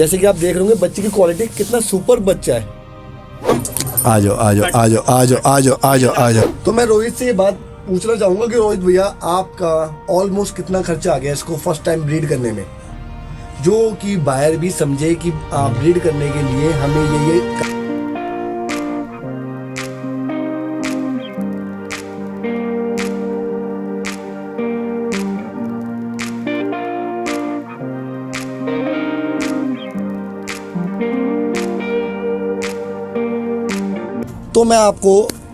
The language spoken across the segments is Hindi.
जैसे कि आप देख रहे होंगे बच्चे की क्वालिटी कितना सुपर बच्चा है। आ जाओ आ जाओ आ जाओ आ जाओ आ जाओ आ जाओ आ जाओ। तो मैं रोहित से ये बात पूछना चाहूंगा कि रोहित भैया आपका ऑलमोस्ट कितना खर्चा आ गया इसको फर्स्ट टाइम ब्रीड करने में, जो कि बायर भी समझे कि ब्रीड करने के लिए हमें ये तो मैं आपको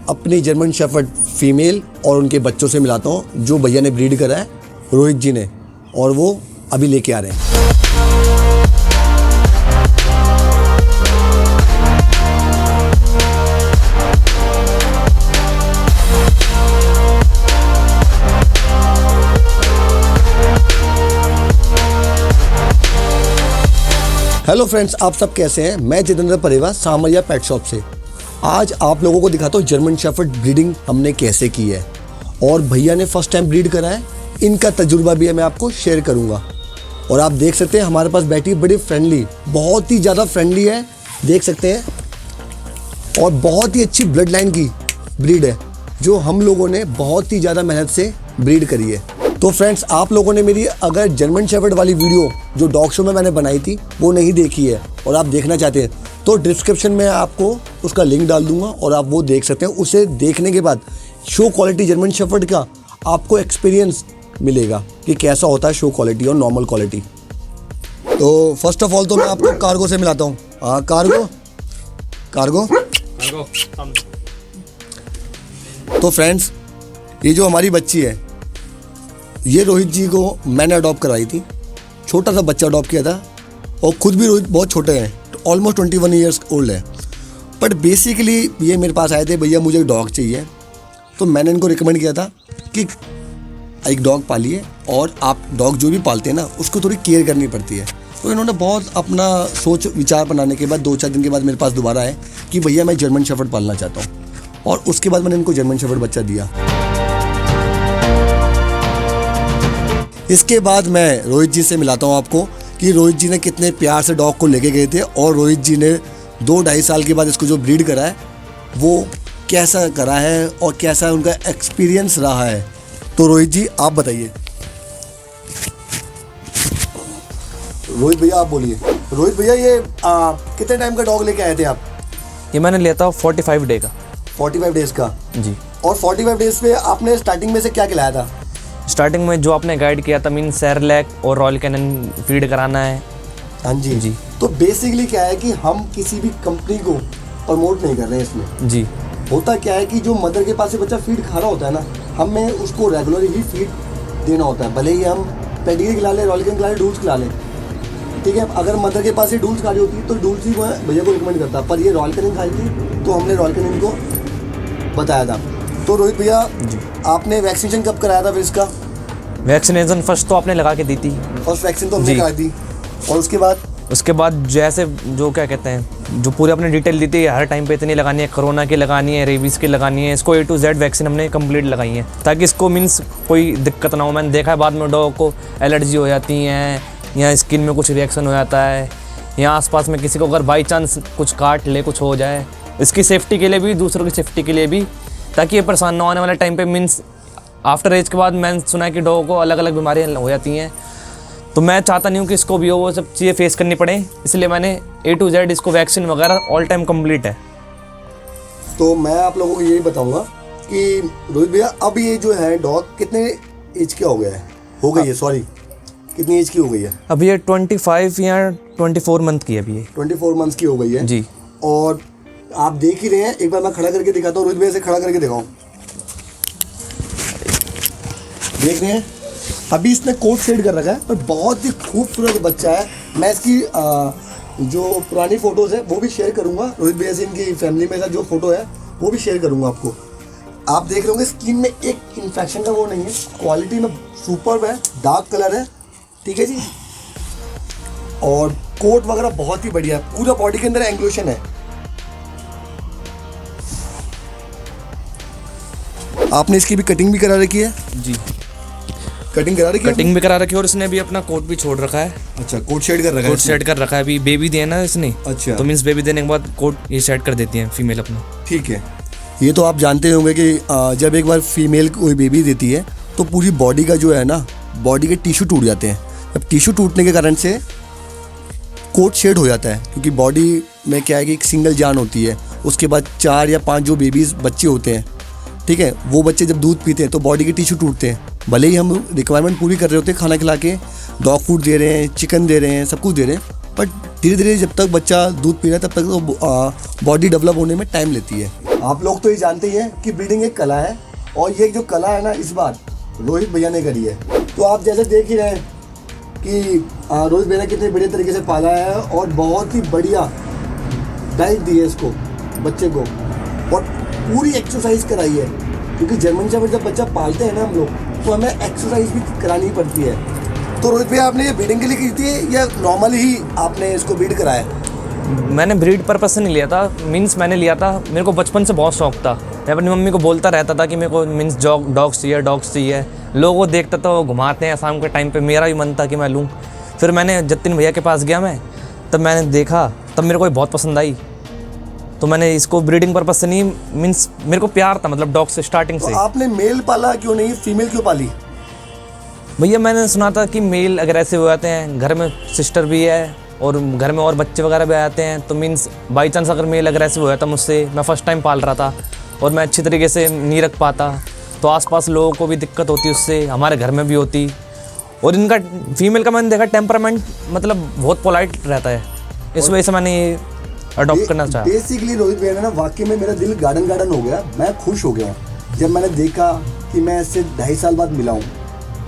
अपनी जर्मन शेफर्ड फीमेल और उनके बच्चों से मिलाता हूँ जो भैया ने ब्रीड करा है रोहित जी ने, और वो अभी लेके आ रहे हैं। हेलो फ्रेंड्स, आप सब कैसे हैं? मैं जितेंद्र परेवा सामरिया पेट शॉप से। आज आप लोगों को दिखाता हूँ जर्मन शेफर्ड ब्रीडिंग हमने कैसे की है, और भैया ने फर्स्ट टाइम ब्रीड करा है, इनका तजुर्बा भी है मैं आपको शेयर करूँगा। और आप देख सकते हैं हमारे पास बैठी बड़ी फ्रेंडली, बहुत ही ज़्यादा फ्रेंडली है, देख सकते हैं, और बहुत ही अच्छी ब्लड लाइन की ब्रीड है जो हम लोगों ने बहुत ही ज़्यादा मेहनत से ब्रीड करी है। तो फ्रेंड्स, आप लोगों ने मेरी अगर जर्मन शेफर्ड वाली वीडियो जो डॉग शो में मैंने बनाई थी वो नहीं देखी है और आप देखना चाहते हैं तो डिस्क्रिप्शन में आपको उसका लिंक डाल दूंगा और आप वो देख सकते हैं। उसे देखने के बाद शो क्वालिटी जर्मन शेफर्ड का आपको एक्सपीरियंस मिलेगा कि कैसा होता है शो क्वालिटी और नॉर्मल क्वालिटी। तो फर्स्ट ऑफ ऑल तो मैं आपको कार्गो से मिलाता हूँ। हाँ, कार्गो कार्गो तो फ्रेंड्स, ये जो हमारी बच्ची है ये रोहित जी को मैंने अडॉप्ट कराई थी, छोटा सा बच्चा अडॉप्ट किया था, और ख़ुद भी रोहित बहुत छोटे हैं, ऑलमोस्ट 21 ईयर्स ओल्ड है। बट बेसिकली ये मेरे पास आए थे, भैया मुझे एक डॉग चाहिए, तो मैंने इनको रिकमेंड किया था कि एक डॉग पालिए, और आप डॉग जो भी पालते हैं ना उसको थोड़ी केयर करनी पड़ती है। तो इन्होंने बहुत अपना सोच विचार बनाने के बाद 2-4 दिन के बाद मेरे पास दोबारा आए कि भैया मैं जर्मन शेफर्ड पालना चाहता हूँ, और उसके बाद मैंने इनको जर्मन शेफर्ड बच्चा दिया। इसके बाद मैं रोहित जी से मिलाता हूँ आपको कि रोहित जी ने कितने प्यार से डॉग को लेके गए थे, और रोहित जी ने 2-2.5 साल के बाद इसको जो ब्रीड करा है वो कैसा करा है और कैसा उनका एक्सपीरियंस रहा है। तो रोहित जी आप बताइए। रोहित भैया आप बोलिए। रोहित भैया ये कितने टाइम का डॉग लेके आए थे आप? ये मैंने लिया था 45 डे का। 45 डेज का जी। और 45 डेज पे आपने स्टार्टिंग में से क्या खिलाया था? स्टार्टिंग में जो आपने गाइड किया था, मीन सेरेलैक और रॉयल कैनन फीड कराना है। हाँ जी जी। तो बेसिकली क्या है कि हम किसी भी कंपनी को प्रमोट नहीं कर रहे हैं इसमें। जी। होता क्या है कि जो मदर के पास से बच्चा फीड खा रहा होता है ना, हमें उसको रेगुलरली ही फीड देना होता है, भले ही हम पेडिग्री खिला लें, रॉयल कैनन खिला लें, डूल्स खिला लें, ठीक है। अगर मदर के पास से डूल्स खा रही होती तो डूल्स ही भैया को रिकमेंड करता, पर ये रॉयल कैनन खाई थी तो हमने रॉयल कैनन को बताया था। तो रोहित भैया आपने वैक्सीनेशन कब कराया था फिर इसका? वैक्सीनेशन फर्स्ट तो आपने लगा के दी थी। फर्स्ट वैक्सीन तो हमने करा दी, और उसके बाद जैसे जो क्या कहते हैं, जो पूरी अपने डिटेल दी थी, हर टाइम पे इतनी लगानी है, कोरोना की लगानी है, रेबीज़ की लगानी है, इसको A to Z वैक्सीन हमने कंप्लीट लगाई है ताकि इसको मीन्स कोई दिक्कत ना हो। मैंने देखा है बाद में डॉग को एलर्जी हो जाती हैं, या स्किन में कुछ रिएक्शन हो जाता है, या आसपास में किसी को अगर बाई चांस कुछ काट ले, कुछ हो जाए, इसकी सेफ्टी के लिए भी, दूसरों की सेफ्टी के लिए भी, ताकि ये परेशान ना होने वाले टाइम पे। मीन्स आफ्टर एज के बाद मैंने सुना है कि डॉग को अलग अलग बीमारियाँ हो जाती हैं, तो मैं चाहता नहीं हूँ कि इसको भी हो वो सब चीज़ें फेस करनी पड़े, इसलिए मैंने A to Z इसको वैक्सीन वगैरह ऑल टाइम कंप्लीट है। तो मैं आप लोगों को यही बताऊंगा कि रोहित भैया अब ये जो है डॉग कितने एज का हो गया है? हो गई है, सॉरी, कितनी एज की हो गई है? अब ये 25 या 24 मंथ की है अभी। ये 24 मंथ्स की हो गई है जी। और आप देख ही रहे हैं, एक बार मैं खड़ा करके दिखाता हूँ, रोहित भैया से खड़ा करके दिखाऊँ, देख रहे हैं अभी इसने कोट शेड कर रखा है, पर बहुत ही खूबसूरत बच्चा है। मैं इसकी जो पुरानी फोटोज़ है वो भी शेयर करूंगा, रोहित भैया से इनकी फैमिली में का जो फोटो है वो भी शेयर करूंगा आपको। आप देख रहे होंगे स्किन में एक इन्फेक्शन का वो नहीं है, क्वालिटी में सुपर्ब है, डार्क कलर है, ठीक है जी, और कोट वगैरह बहुत ही बढ़िया है, पूरा बॉडी के अंदर एंग्लोशन है। आपने इसकी भी कटिंग भी करा रखी है? जी, कटिंग करा रखी है? कटिंग भी करा रखी है, और इसने भी अपना कोट भी छोड़ रखा है। अच्छा, कोट शेड कर रखा है कोट इसने? सेट कर रखा है, अभी बेबी दिया ना इसने। अच्छा। तो मीन्स बेबी देने के बाद कोट ये सेट कर देती है फीमेल अपना। ठीक है। ये तो आप जानते होंगे कि जब एक बार फीमेल कोई बेबी देती है तो पूरी बॉडी का जो है ना, बॉडी के टिश्यू टूट जाते हैं। अब टिश्यू टूटने के कारण से कोट शेड हो जाता है, क्योंकि बॉडी में क्या है कि एक सिंगल जान होती है। उसके बाद 4 या 5 जो बेबीज़ बच्चे होते हैं, ठीक है, वो बच्चे जब दूध पीते हैं तो बॉडी के टिश्यू टूटते हैं। भले ही हम रिक्वायरमेंट पूरी कर रहे होते हैं, खाना खिला के, डॉग फूड दे रहे हैं, चिकन दे रहे हैं, सब कुछ दे रहे हैं, बट धीरे धीरे जब तक बच्चा दूध पी रहा है तब तक तो बॉडी डेवलप होने में टाइम लेती है। आप लोग तो ये जानते ही हैं कि ब्रीडिंग एक कला है, और ये जो कला है ना, इस बार रोहित भैया ने करी है। तो आप जैसे देख ही रहे हैं कि रोहित भैया ने कितने बढ़िया तरीके से पाला है और बहुत ही बढ़िया डाइट दी है इसको, बच्चे को, और पूरी एक्सरसाइज कराई है, क्योंकि जर्मन शेफर्ड जब बच्चा पालते हैं ना हम लोग, तो हमें एक्सरसाइज भी करानी पड़ती है। तो रोहित भैया, आपने ये ब्रीडिंग के लिए की थी या नॉर्मली ही आपने इसको ब्रीड कराया? मैंने ब्रीड पर्पस से नहीं लिया था, मीन्स मैंने लिया था, मेरे को बचपन से बहुत शौक था। मैं अपनी मम्मी को बोलता रहता था कि मेरे को मीन्स डॉग्स चाहिए। लोगों को देखता था वो घुमाते हैं शाम के टाइम पे, मेरा भी मन था कि मैं लूँ। फिर मैंने जतिन भैया के पास गया मैं, तब मैंने देखा, तब मेरे को बहुत पसंद आई। तो मैंने इसको ब्रीडिंग पर्पस से नहीं, मीन्स मेरे को प्यार था मतलब डॉग से स्टार्टिंग से। तो आपने मेल पाला क्यों नहीं, फीमेल क्यों पाली? भैया मैंने सुना था कि मेल अग्रेसिव हो जाते हैं, घर में सिस्टर भी है और घर में और बच्चे वगैरह भी आ जाते हैं, तो मीन्स बाई चांस अगर मेल अग्रेसिव हो जाता मुझसे, मैं फर्स्ट टाइम पाल रहा था और मैं अच्छी तरीके से नहीं रख पाता, तो आसपास लोगों को भी दिक्कत होती उससे, हमारे घर में भी होती। और इनका फीमेल का मैंने देखा टेम्परामेंट मतलब बहुत पोलाइट रहता है, इस वजह से मैंने ये अडॉप्ट करना चाहा। बेसिकली रोहित भैया ने ना, वाकई में मेरा दिल गार्डन हो गया। मैं खुश हो गया जब मैंने देखा कि मैं इससे 2.5 साल बाद मिला हूँ,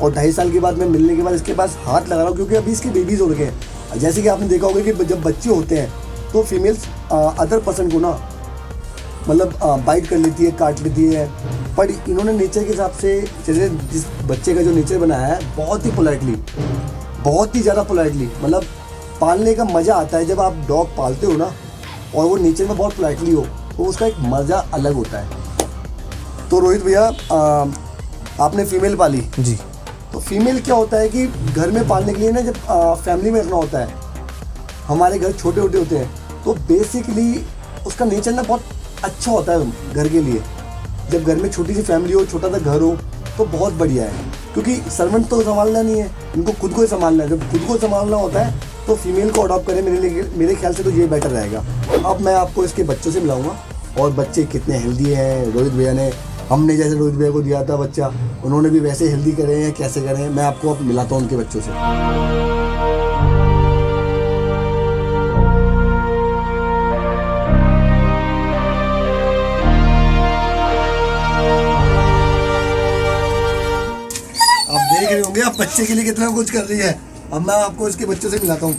और 2.5 साल के बाद मैं मिलने के बाद इसके पास हाथ लगा रहा हूँ, क्योंकि अभी इसके बेबीज हो रखे हैं। जैसे कि आपने देखा होगा कि जब बच्चे होते हैं तो फीमेल्स अदर पर्सन को ना मतलब बाइट कर लेती है, काट लेती है, पर इन्होंने नेचर के हिसाब से, जैसे जिस बच्चे का जो नेचर बनाया है, बहुत ही पोलाइटली, बहुत ही ज़्यादा पोलाइटली, मतलब पालने का मज़ा आता है जब आप डॉग पालते हो ना और वो नेचर में बहुत पोलाइटली हो, तो उसका एक मज़ा अलग होता है। तो रोहित भैया, आपने फीमेल पाली जी। तो फीमेल क्या होता है कि घर में पालने के लिए ना, जब फैमिली में रखना होता है, हमारे घर छोटे छोटे होते हैं, तो बेसिकली उसका नेचर ना बहुत अच्छा होता है घर के लिए। जब घर में छोटी सी फैमिली हो, छोटा सा घर हो, तो बहुत बढ़िया है, क्योंकि सर्वेंट तो संभालना नहीं है, इनको खुद को ही संभालना है। जब खुद को संभालना होता है तो फीमेल को अडॉप्ट करें, मेरे ख्याल से तो ये बेटर रहेगा। अब मैं आपको इसके बच्चों से मिलाऊंगा, और बच्चे कितने हेल्दी हैं। रोहित भैया ने, हमने जैसे रोहित भैया को दिया था बच्चा, उन्होंने भी वैसे हेल्दी करे हैं, कैसे करे हैं, मैं आपको अब मिलाता हूँ उनके बच्चों से। आप देख रहे होंगे आप बच्चे के लिए कितना कुछ कर रही है। अब मैं आपको इसके बच्चों से मिलाता हूँ।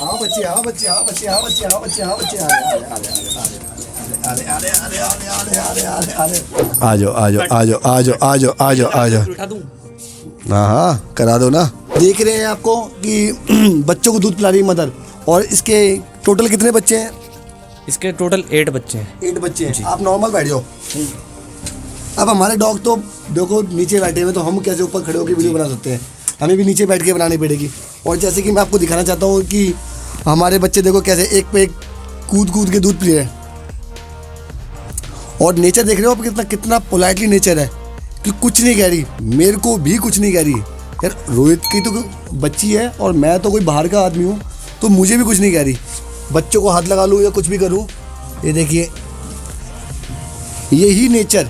हाँ बच्चे, हाँ बच्चे, हाँ बच्चे, हाँ बच्चे, हाँ बच्चे, हाँ बच्चे, आ जाओ, आ जाओ, आ जाओ, आ जाओ, आ जाओ, आ जाओ, आ जाओ। उठा दूं? हाँ हाँ, करा दो ना। देख रहे हैं आपको कि बच्चों को दूध पिला रही मदर। और इसके टोटल कितने बच्चे हैं? इसके टोटल 8 बच्चे हैं। 8 बच्चे हैं। आप नॉर्मल बैठ जाओ। अब हमारे डॉग तो देखो नीचे बैठे हुए, तो हम कैसे ऊपर खड़े होकर वीडियो बना सकते हैं? हमें भी नीचे बैठ के बनानी पड़ेगी। और जैसे कि मैं आपको दिखाना चाहता हूँ कि हमारे बच्चे देखो कैसे एक पे एक कूद कूद के दूध पी रहे हैं। और नेचर देख रहे हो आप, कितना कितना पोलाइटली नेचर है, कि कुछ नहीं कह रही, मेरे को भी कुछ नहीं कह रही। यार रोहित की तो बच्ची है और मैं तो कोई बाहर का आदमी हूँ, तो मुझे भी कुछ नहीं कह रही। बच्चों को हाथ लगा लूँ या कुछ भी करूँ, ये देखिए, यही नेचर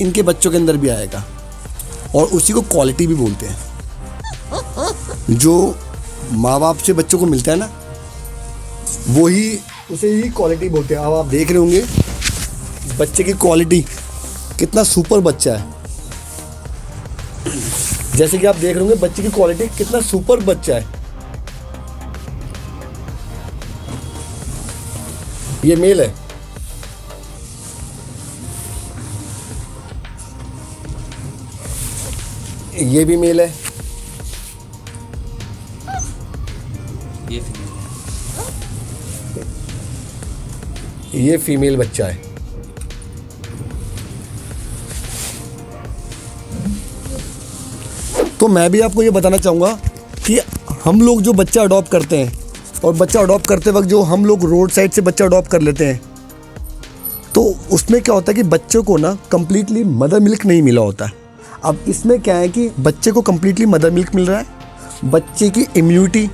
इनके बच्चों के अंदर भी आएगा। और उसी को क्वालिटी भी बोलते हैं। जो माँ बाप से बच्चों को मिलता है ना, वही उसे ही क्वालिटी बोलते हैं। अब आप देख रहे होंगे बच्चे की क्वालिटी, कितना सुपर बच्चा है। जैसे कि आप देख रहे होंगे बच्चे की क्वालिटी, कितना सुपर बच्चा है। ये मेल है। ये भी मेल है। ये फीमेल बच्चा है। तो मैं भी आपको ये बताना चाहूँगा कि हम लोग जो बच्चा अडॉप्ट करते हैं और बच्चा अडॉप्ट करते वक्त जो हम लोग रोड साइड से बच्चा अडॉप्ट कर लेते हैं, तो उसमें क्या होता है कि बच्चों को ना कम्प्लीटली मदर मिल्क नहीं मिला होता है। अब इसमें क्या है कि बच्चे को कम्प्लीटली मदर मिल्क मिल रहा है, बच्चे की इम्यूनिटी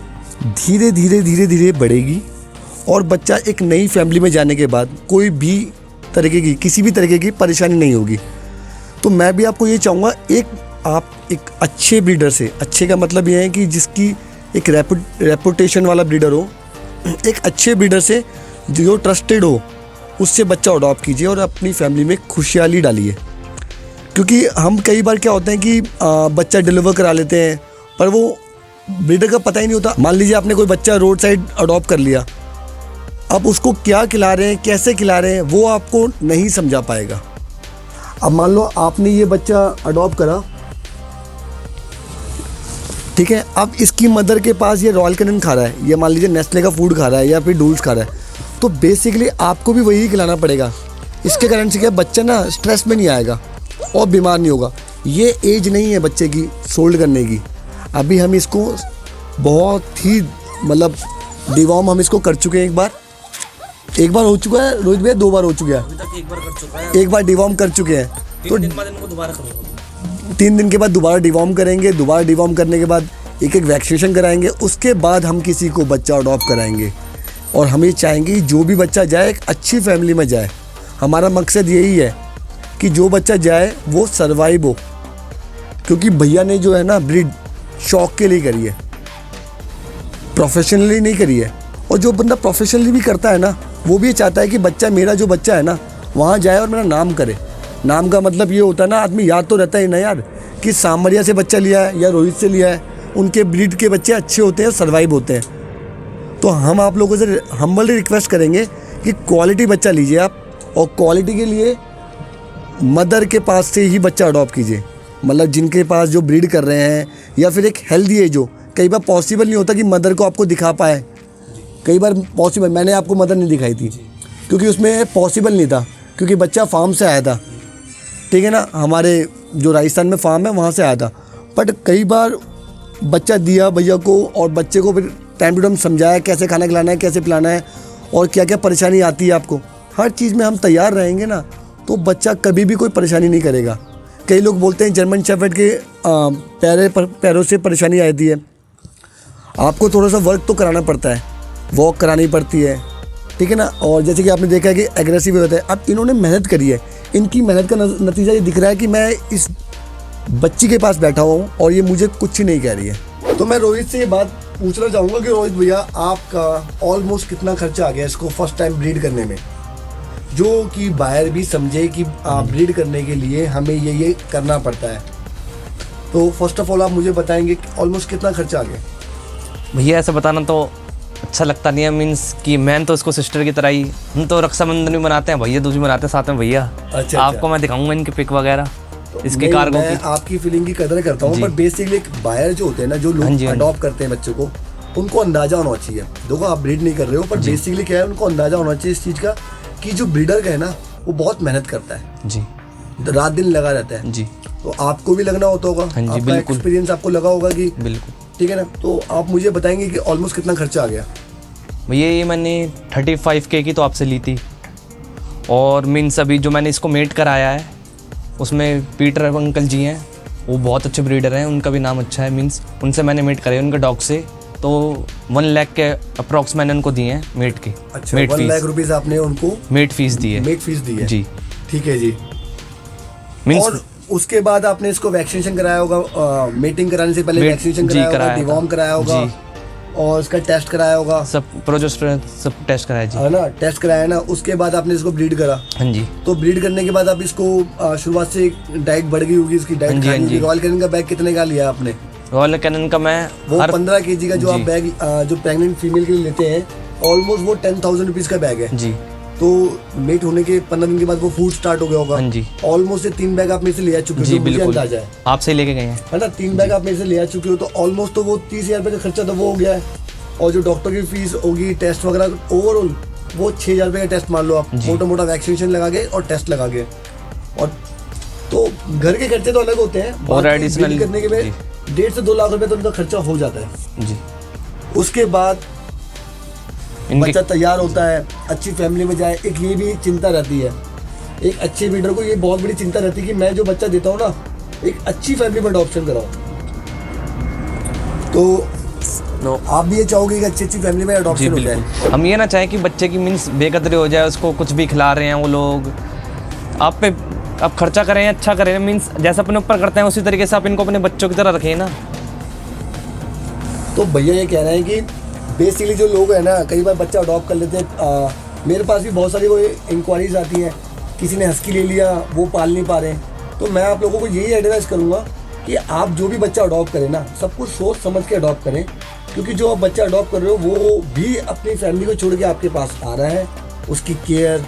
धीरे धीरे धीरे धीरे बढ़ेगी और बच्चा एक नई फैमिली में जाने के बाद कोई भी तरीके की किसी भी तरीके की परेशानी नहीं होगी। तो मैं भी आपको ये चाहूँगा, आप एक अच्छे ब्रीडर से, अच्छे का मतलब ये है कि जिसकी एक रेपुटेशन वाला ब्रीडर हो, एक अच्छे ब्रीडर से जो ट्रस्टेड हो, उससे बच्चा अडॉप्ट कीजिए और अपनी फैमिली में खुशहाली डालिए। क्योंकि हम कई बार क्या होता है कि बच्चा डिलीवर करा लेते हैं पर वो ब्रीडर का पता ही नहीं होता। मान लीजिए आपने कोई बच्चा रोड साइड अडॉप्ट कर लिया, अब उसको क्या खिला रहे हैं, कैसे खिला रहे हैं, वो आपको नहीं समझा पाएगा। अब मान लो आपने ये बच्चा अडॉप्ट करा, ठीक है, अब इसकी मदर के पास ये रॉयल कैनिन खा रहा है, या मान लीजिए नेस्ले का फूड खा रहा है या फिर डूल्स खा रहा है, तो बेसिकली आपको भी वही खिलाना पड़ेगा। इसके कारण से क्या बच्चा ना स्ट्रेस में नहीं आएगा और बीमार नहीं होगा। ये एज नहीं है बच्चे की सोल्ड करने की। अभी हम इसको बहुत ही मतलब डिवॉर्म हम इसको कर चुके हैं। एक बार हो चुका है रोहित भैया, 2 बार हो चुका है, अभी तक 1 बार कर चुका है, 1 बार डिवॉर्म कर चुके हैं। तो 3 दिन बाद इनको दोबारा करूँगा। 3 दिन के बाद दोबारा डिवॉर्म करेंगे, दोबारा डिवॉर्म करने के बाद एक वैक्सीनेशन कराएंगे, उसके बाद हम किसी को बच्चा अडॉप्ट कराएंगे। और हम ये चाहेंगे कि जो भी बच्चा जाए एक अच्छी फैमिली में जाए। हमारा मकसद यही है कि जो बच्चा जाए वो सर्वाइव हो, क्योंकि भैया ने जो है ना ब्रीड शौक के लिए करी है, प्रोफेशनली नहीं करी है। और जो बंदा प्रोफेशनली भी करता है ना, वो भी चाहता है कि बच्चा मेरा जो बच्चा है ना वहाँ जाए और मेरा नाम करे। नाम का मतलब ये होता है ना, आदमी याद तो रहता ही ना यार कि सामरिया से बच्चा लिया है या रोहित से लिया है, उनके ब्रीड के बच्चे अच्छे होते हैं, सर्वाइव होते हैं। तो हम आप लोगों से हम्बली रिक्वेस्ट करेंगे कि क्वालिटी बच्चा लीजिए आप, और क्वालिटी के लिए मदर के पास से ही बच्चा अडॉप्ट कीजिए। मतलब जिनके पास जो ब्रीड कर रहे हैं, या फिर एक हेल्दी है जो कई बार पॉसिबल नहीं होता कि मदर को आपको दिखा पाए। कई बार पॉसिबल, मैंने आपको मदर नहीं दिखाई थी क्योंकि उसमें पॉसिबल नहीं था, क्योंकि बच्चा फार्म से आया था, ठीक है ना, हमारे जो राजस्थान में फार्म है वहाँ से आया था। बट कई बार बच्चा दिया भैया को और बच्चे को फिर टाइम टू टाइम समझाया कैसे खाना खिलाना है, कैसे पिलाना है और क्या क्या परेशानी आती है आपको। हर चीज़ में हम तैयार रहेंगे ना, तो बच्चा कभी भी कोई परेशानी नहीं करेगा। कई लोग बोलते हैं जर्मन शेफर्ड के पैरों से परेशानी आती है। आपको थोड़ा सा वर्क तो कराना पड़ता है, वॉक करानी पड़ती है, ठीक है ना। और जैसे कि आपने देखा है कि एग्रेसिव होता है। अब इन्होंने मेहनत करी है, इनकी मेहनत का नतीजा ये दिख रहा है कि मैं इस बच्ची के पास बैठा हुआ हूँ और ये मुझे कुछ ही नहीं कह रही है। तो मैं रोहित से ये बात पूछना चाहूँगा कि रोहित भैया, आपका ऑलमोस्ट कितना खर्चा आ गया इसको फर्स्ट टाइम ब्रीड करने में, जो कि बायर भी समझे कि ब्रीड करने के लिए हमें ये करना पड़ता है। तो फर्स्ट ऑफ ऑल आप मुझे बताएंगे कि ऑलमोस्ट कितना खर्चा आ गया। भैया ऐसा बताना तो अच्छा लगता नहीं है, मीन्स कि मैं तो इसको सिस्टर की तरह ही, हम तो रक्षाबंधन भी मनाते हैं, भैया दूज भी मनाते हैं साथ में भैया। अच्छा, आपको मैं दिखाऊंगा इनके पिक वगैरह, इसके नहीं, कार्गो मैं की। आपकी फीलिंग की कदर करता हूँ, पर बेसिकली एक बायर जो होते हैं ना, जो लोग अडॉप्ट करते हैं बच्चों को, उनको अंदाजा होना चाहिए। देखो आप ब्रीड नहीं कर रहे हो, पर बेसिकली क्या है, उनको अंदाजा होना चाहिए इस चीज़ का कि जो ब्रीडर का है ना वो बहुत मेहनत करता है जी, रात दिन लगा रहता है जी। तो आपको भी लगना होता होगा, आपका एक्सपीरियंस आपको लगा होगा कि बिल्कुल, ठीक है ना। तो आप मुझे बताएंगे कि ऑलमोस्ट कितना खर्चा आ गया। भैया ये मैंने 35K की तो आपसे ली थी, और मीन्स अभी जो मैंने इसको मेट कराया है उसमें पीटर अंकल जी हैं, वो बहुत अच्छे ब्रीडर हैं, उनका भी नाम अच्छा है, मीन्स उनसे मैंने मेट कराया उनके डॉग से। तो 1 लाख के अप्रॉक्स मैंने उनको दिए हैं मेट के। अच्छा, 1 लाख रुपीस आपने उनको मेट फीस दी है। मेट फीस दी है जी, ठीक है जी। मीन्स और उसके बाद आपने इसको वैक्सीनेशन कराया होगा, मीटिंग कराने से पहले वैक्सीनेशन कराया होगा, डिवॉर्म कराया होगा और इसका टेस्ट कराया होगा, सब प्रोजेस्टेरोन सब टेस्ट कराया जी, है ना, टेस्ट कराया ना। उसके बाद आपने इसको ब्रीड करा। हाँ जी। तो ब्रीड करने के बाद आप इसको शुरुआत से डाइट बढ़ गई होगी, इसकी डाइट खानी होगी। रॉयल कैनिन का बैग कितने का लिया आपने? रॉयल कैनिन का मैं वो 15 kg का जो आप बैग जो प्रेग्नेंट फीमेल के लिए लेते हैं, ऑलमोस्ट वो 10,000 रुपीज का बैग है जी। तो मेट होने के 15 दिन के बाद वो फूड स्टार्ट हो गया होगा। हाँ जी। ऑलमोस्ट 3 बैग आप मेरे से ले आ चुके हो, जी मुझे बिल्कुल, अंदाजा है आपसे ही लेके गए हैं, है ना। 3 बैग आप मेरे से ले आ चुके हो, तो ऑलमोस्ट तो वो 30,000 रुपये का खर्चा तो वो हो गया है। और जो डॉक्टर की फीस होगी, टेस्ट वगैरह, ओवरऑल वो 6,000 रुपये का टेस्ट मान लो आप, मोटा मोटा वैक्सीनेशन लगा के और टेस्ट लगा के। और तो घर के खर्चे तो अलग होते हैं, और एडिशनल करने के में 1.5 से 2 लाख रुपए तो उनका खर्चा हो जाता है जी। उसके बाद बच्चा तैयार होता है, अच्छी फैमिली में जाए, एक ये भी चिंता रहती है, एक अच्छे ब्रीडर को ये बहुत बड़ी चिंता रहती है कि मैं जो बच्चा देता हूँ ना, एक अच्छी फैमिली में अडॉप्शन कराओ। तो आप भी ये चाहोगे कि अच्छी फैमिली में अडॉप्शन हो जाए। हम ये ना चाहें कि बच्चे की मीन्स बेकदरी हो जाए, उसको कुछ भी खिला रहे हैं वो लोग, आप खर्चा करें, अच्छा करें, मीन्स जैसे अपने ऊपर करते हैं उसी तरीके से आप इनको अपने बच्चों की तरह रखें ना। तो भैया ये कह रहे हैं कि बेसिकली जो लोग हैं ना, कई बार बच्चा अडॉप्ट कर लेते हैं। मेरे पास भी बहुत सारी वो इंक्वायरीज आती हैं, किसी ने हस्की ले लिया, वो पाल नहीं पा रहे। तो मैं आप लोगों को यही एडवाइस करूँगा कि आप जो भी बच्चा अडॉप्ट करें ना, सब कुछ सोच समझ के अडॉप्ट करें, क्योंकि जो आप बच्चा अडॉप्ट कर रहे हो वो भी अपनी फैमिली को छोड़ के आपके पास आ रहा है। उसकी केयर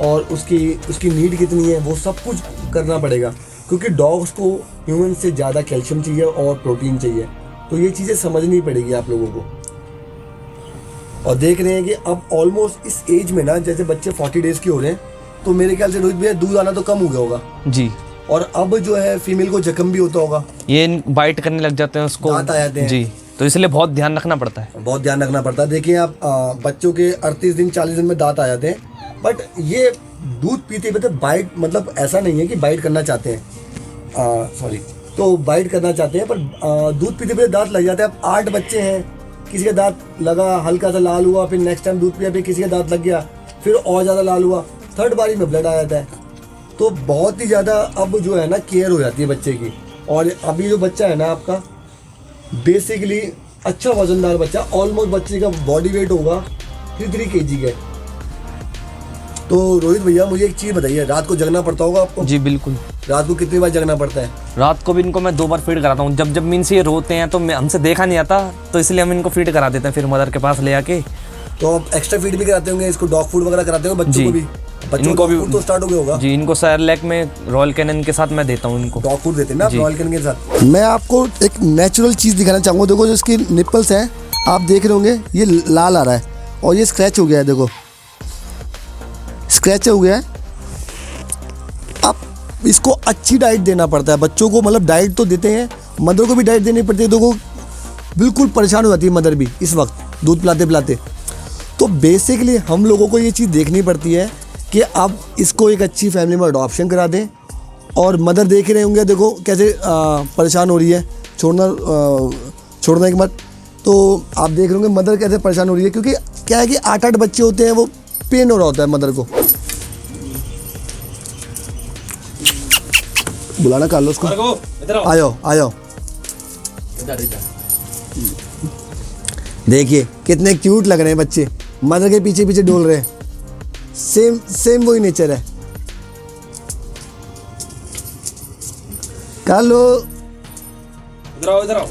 और उसकी नीड कितनी है वो सब कुछ करना पड़ेगा, क्योंकि डॉग्स को ह्यूमन से ज़्यादा कैल्शियम चाहिए और प्रोटीन चाहिए। तो ये चीज़ें समझनी पड़ेगी आप लोगों को। और देख रहे हैं कि अब ऑलमोस्ट इस एज में ना, जैसे बच्चे 40 डेज के हो रहे हैं, तो मेरे ख्याल से रोहित भैया दूध आना तो कम हो गया होगा जी। और अब जो है फीमेल को जख्म भी होता होगा, ये बाइट करने लग जाते हैं, उसको दांत आ जाते हैं जी। तो इसलिए बहुत ध्यान रखना पड़ता है, बहुत ध्यान रखना पड़ता है। देखिए आप बच्चों के 38 दिन 40 दिन में दांत आ जाते हैं, बट ये दूध पीते पीते बाइट, मतलब ऐसा नहीं है कि बाइट करना चाहते हैं, सॉरी, तो बाइट करना चाहते हैं, पर दूध पीते पीते दांत लग जाते हैं। अब 8 बच्चे हैं, किसी का दांत लगा, हल्का सा लाल हुआ, फिर नेक्स्ट टाइम दूध पिया, फिर किसी का दांत लग गया, फिर और ज़्यादा लाल हुआ, थर्ड बारी में ब्लड आ जाता है। तो बहुत ही ज़्यादा अब जो है ना केयर हो जाती है बच्चे की। और अभी जो बच्चा है ना आपका, बेसिकली अच्छा वजनदार बच्चा, ऑलमोस्ट बच्चे का बॉडी वेट होगा 3 kg का। तो रोहित भैया मुझे एक चीज़ बताइए, रात को जगना पड़ता होगा आपको? जी बिल्कुल। रात को कितनी बार जगना पड़ता है? रात को भी इनको मैं 2 बार फीड कराता हूँ। जब मीन्स ये रोते हैं तो हमसे देखा नहीं आता, तो इसलिए हम इनको फीड करा देते हैं फिर मदर के पास ले आके। तो आप एक्स्ट्रा फीड भी कराते होंगे इसको, डॉग फूड वगैरह कराते हो बच्चों को भी? बच्चों को भी तो स्टार्ट हो गया होगा जी। इनको सेरेलैक में रॉयल कैनन के साथ मैं देता हूँ, इनको डॉग फूड देते हैं ना रॉयल कैनन के साथ। मैं आपको एक नेचुरल चीज़ दिखाना चाहूँगा। देखो जो इसकी निपल्स हैं, आप देख रहे होंगे, ये लाल आ रहा है और ये स्क्रैच हो गया है। देखो स्क्रैच हो गया है। अब इसको अच्छी डाइट देना पड़ता है बच्चों को, मतलब डाइट तो देते हैं, मदर को भी डाइट देनी पड़ती है। देखो बिल्कुल परेशान हो जाती है मदर भी इस वक्त दूध पिलाते पिलाते। तो बेसिकली हम लोगों को ये चीज़ देखनी पड़ती है कि अब इसको एक अच्छी फैमिली में अडॉप्शन करा दें। और मदर देख रहे होंगे, देखो कैसे परेशान हो रही है, छोड़ना एक मत। तो आप देख रहे होंगे मदर कैसे परेशान हो रही है, क्योंकि क्या है कि 8 बच्चे होते हैं, वो पेन हो रहा होता है मदर को। बुलाना कार्लोस को, आओ। देखिए कितने क्यूट लग रहे हैं बच्चे, मदर के पीछे पीछे डोल रहे हैं। सेम वही नेचर है। कार्लो इधर आओ।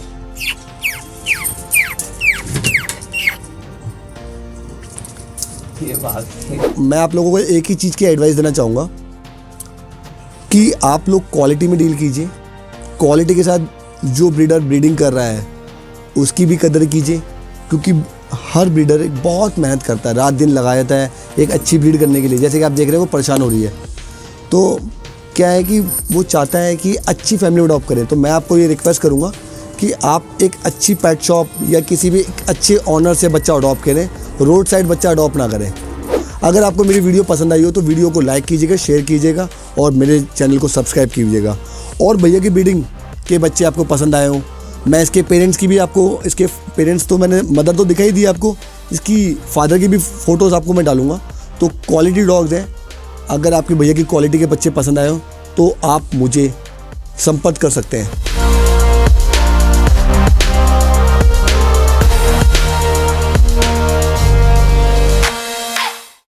ये बात मैं आप लोगों को एक ही चीज़ की एडवाइस देना चाहूँगा कि आप लोग क्वालिटी में डील कीजिए। क्वालिटी के साथ जो ब्रीडर ब्रीडिंग कर रहा है उसकी भी कदर कीजिए, क्योंकि हर ब्रीडर बहुत मेहनत करता है, रात दिन लगा देता है एक अच्छी ब्रीड करने के लिए। जैसे कि आप देख रहे हैं वो परेशान हो रही है, तो क्या है कि वो चाहता है कि अच्छी फैमिली अडॉप्ट करें। तो मैं आपको ये रिक्वेस्ट करूँगा कि आप एक अच्छी पेट शॉप या किसी भी अच्छे ऑनर से बच्चा अडॉप्ट करें, रोड साइड बच्चा अडॉप्ट ना करें। अगर आपको मेरी वीडियो पसंद आई हो तो वीडियो को लाइक कीजिएगा, शेयर कीजिएगा और मेरे चैनल को सब्सक्राइब कीजिएगा। और भैया की ब्रीडिंग के बच्चे आपको पसंद आए हों, मैं इसके पेरेंट्स की भी आपको, इसके पेरेंट्स तो मैंने मदर तो दिखाई दी आपको, इसकी फादर की भी फ़ोटोज़ आपको मैं डालूँगा। तो क्वालिटी डॉग्स हैं, अगर आपके भैया की क्वालिटी के बच्चे पसंद आए हो तो आप मुझे संपर्क कर सकते हैं।